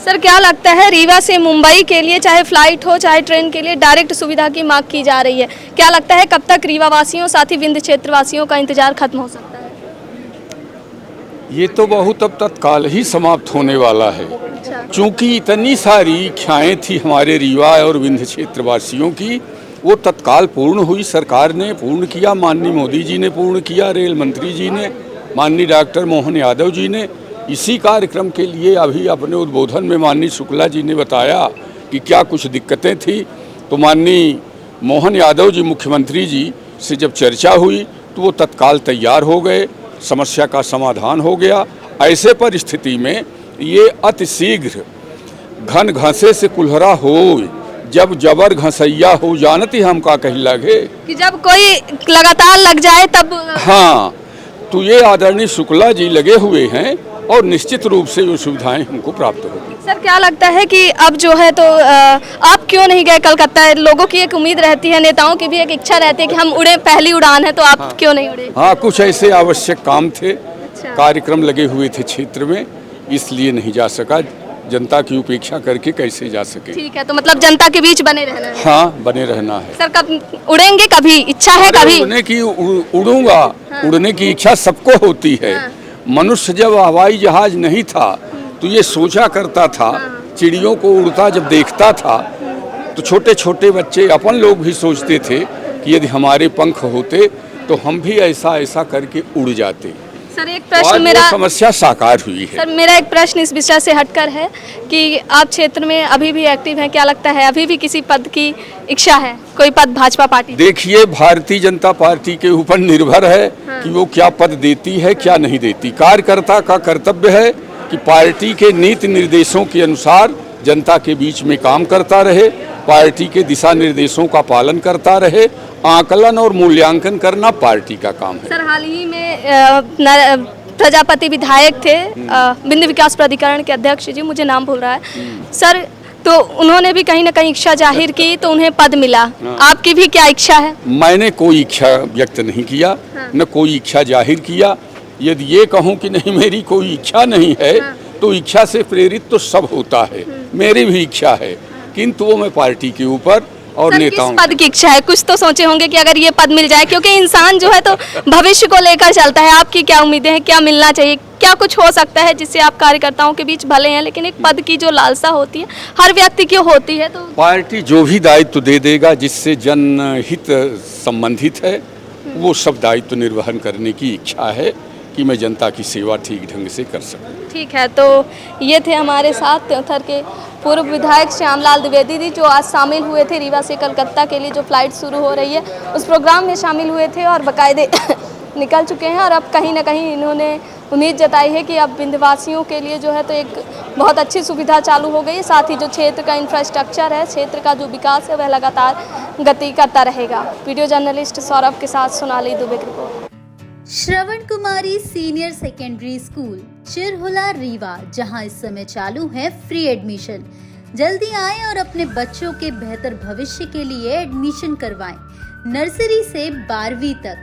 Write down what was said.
Sir क्या लगता है रीवा से मुंबई के लिए चाहे फ्लाइट हो चाहे ट्रेन के लिए डायरेक्ट सुविधा की मांग की जा रही है, क्या लगता है कब तक रीवा वासियों साथ ही विंध्य क्षेत्र वासियों का इंतजार खत्म हो सकता है? ये तो बहुत अब तत्काल ही समाप्त होने वाला है, क्योंकि इतनी सारी इच्छाएं थी हमारे रीवा और विंध्य क्षेत्र वासियों की, वो तत्काल पूर्ण हुई। सरकार ने पूर्ण किया, माननीय मोदी जी ने पूर्ण किया, रेल मंत्री जी ने, माननीय डॉक्टर मोहन यादव जी ने। इसी कार्यक्रम के लिए अभी अपने उद्बोधन में माननीय शुक्ला जी ने बताया कि क्या कुछ दिक्कतें थी, तो माननीय मोहन यादव जी मुख्यमंत्री जी से जब चर्चा हुई तो वो तत्काल तैयार हो गए, समस्या का समाधान हो गया। ऐसे परिस्थिति में ये अतिशीघ्र घन घसे से कुल्हरा हो, जब जबर घसैया हो जानती हम का कही लगे, कि जब कोई लगातार लग जाए तब। हाँ, तो ये आदरणीय शुक्ला जी लगे हुए हैं और निश्चित रूप से वो सुविधाएं हमको प्राप्त होगी। सर क्या लगता है कि अब जो है तो आप क्यों नहीं गए कलकत्ता? लोगों की एक उम्मीद रहती है, नेताओं की भी एक इच्छा रहती है कि हम उड़े, पहली उड़ान है, तो आप क्यों नहीं उड़े? हाँ, कुछ ऐसे आवश्यक काम थे, कार्यक्रम लगे हुए थे क्षेत्र में, इसलिए नहीं जा सका। जनता की उपेक्षा करके कैसे जा सके। ठीक है, तो मतलब जनता के बीच बने रहना है। हाँ, बने रहना है। सर कब उड़ेंगे? कभी इच्छा है? कभी उड़ूंगा। उड़ने की इच्छा सबको होती है। मनुष्य जब हवाई जहाज नहीं था तो ये सोचा करता था, चिड़ियों को उड़ता जब देखता था तो छोटे छोटे बच्चे अपन लोग भी सोचते थे कि यदि हमारे पंख होते तो हम भी ऐसा ऐसा करके उड़ जाते। सर एक प्रश्न मेरा, समस्या साकार हुई है। सर मेरा एक प्रश्न इस विषय से हटकर है कि आप क्षेत्र में अभी भी एक्टिव हैं, क्या लगता है अभी भी किसी पद की इच्छा है, कोई पद भाजपा पार्टी? देखिए, भारतीय जनता पार्टी के ऊपर निर्भर है कि वो क्या पद देती है, क्या नहीं देती। कार्यकर्ता का कर्तव्य है कि पार्टी के नीति निर्देशों के अनुसार जनता के बीच में काम करता रहे, पार्टी के दिशा निर्देशों का पालन करता रहे। आकलन और मूल्यांकन करना पार्टी का काम है। सर हाल ही में प्रजापति विधायक थे, विंध्य विकास प्राधिकरण के अध्यक्ष जी, मुझे नाम भूल रहा है सर, तो उन्होंने भी कहीं ना कहीं इच्छा जाहिर की तो उन्हें पद मिला। आपकी भी क्या इच्छा है? मैंने कोई इच्छा व्यक्त नहीं किया, न कोई इच्छा जाहिर किया। यदि ये कहूँ कि नहीं मेरी कोई इच्छा नहीं है, तो इच्छा से प्रेरित तो सब होता है, मेरी भी इच्छा है, किंतु वो मैं पार्टी के ऊपर और नेताओं। किस पद की इच्छा है? कुछ तो सोचे होंगे कि अगर ये पद मिल जाए, क्योंकि इंसान जो है तो भविष्य को लेकर चलता है। आपकी क्या उम्मीदें हैं, क्या मिलना चाहिए, क्या कुछ हो सकता है जिससे आप कार्यकर्ताओं के बीच भले हैं, लेकिन एक पद की जो लालसा होती है हर व्यक्ति की होती है, तो पार्टी जो भी दायित्व दे देगा जिससे जनहित संबंधित है, वो सब दायित्व निर्वहन करने की इच्छा है कि मैं जनता की सेवा ठीक ढंग से कर सकूं। ठीक है, तो ये थे हमारे साथ त्योंथर के पूर्व विधायक श्यामलाल द्विवेदी जी, जो आज शामिल हुए थे रीवा से कलकत्ता के लिए जो फ्लाइट शुरू हो रही है उस प्रोग्राम में शामिल हुए थे और बाकायदे निकल चुके हैं। और अब कहीं ना कहीं इन्होंने उम्मीद जताई है कि अब विंध्यवासियों के लिए जो है तो एक बहुत अच्छी सुविधा चालू हो गई है, साथ ही जो क्षेत्र का इंफ्रास्ट्रक्चर है, क्षेत्र का जो विकास है वह लगातार गति करता रहेगा। वीडियो जर्नलिस्ट सौरभ के साथ सोनाली दुबे की रिपोर्ट। श्रवण कुमारी senior secondary school Chirhula Rewa, जहां इस समय चालू है फ्री एडमिशन। जल्दी आएं और अपने बच्चों के बेहतर भविष्य के लिए एडमिशन करवाएं। नर्सरी से 12वीं तक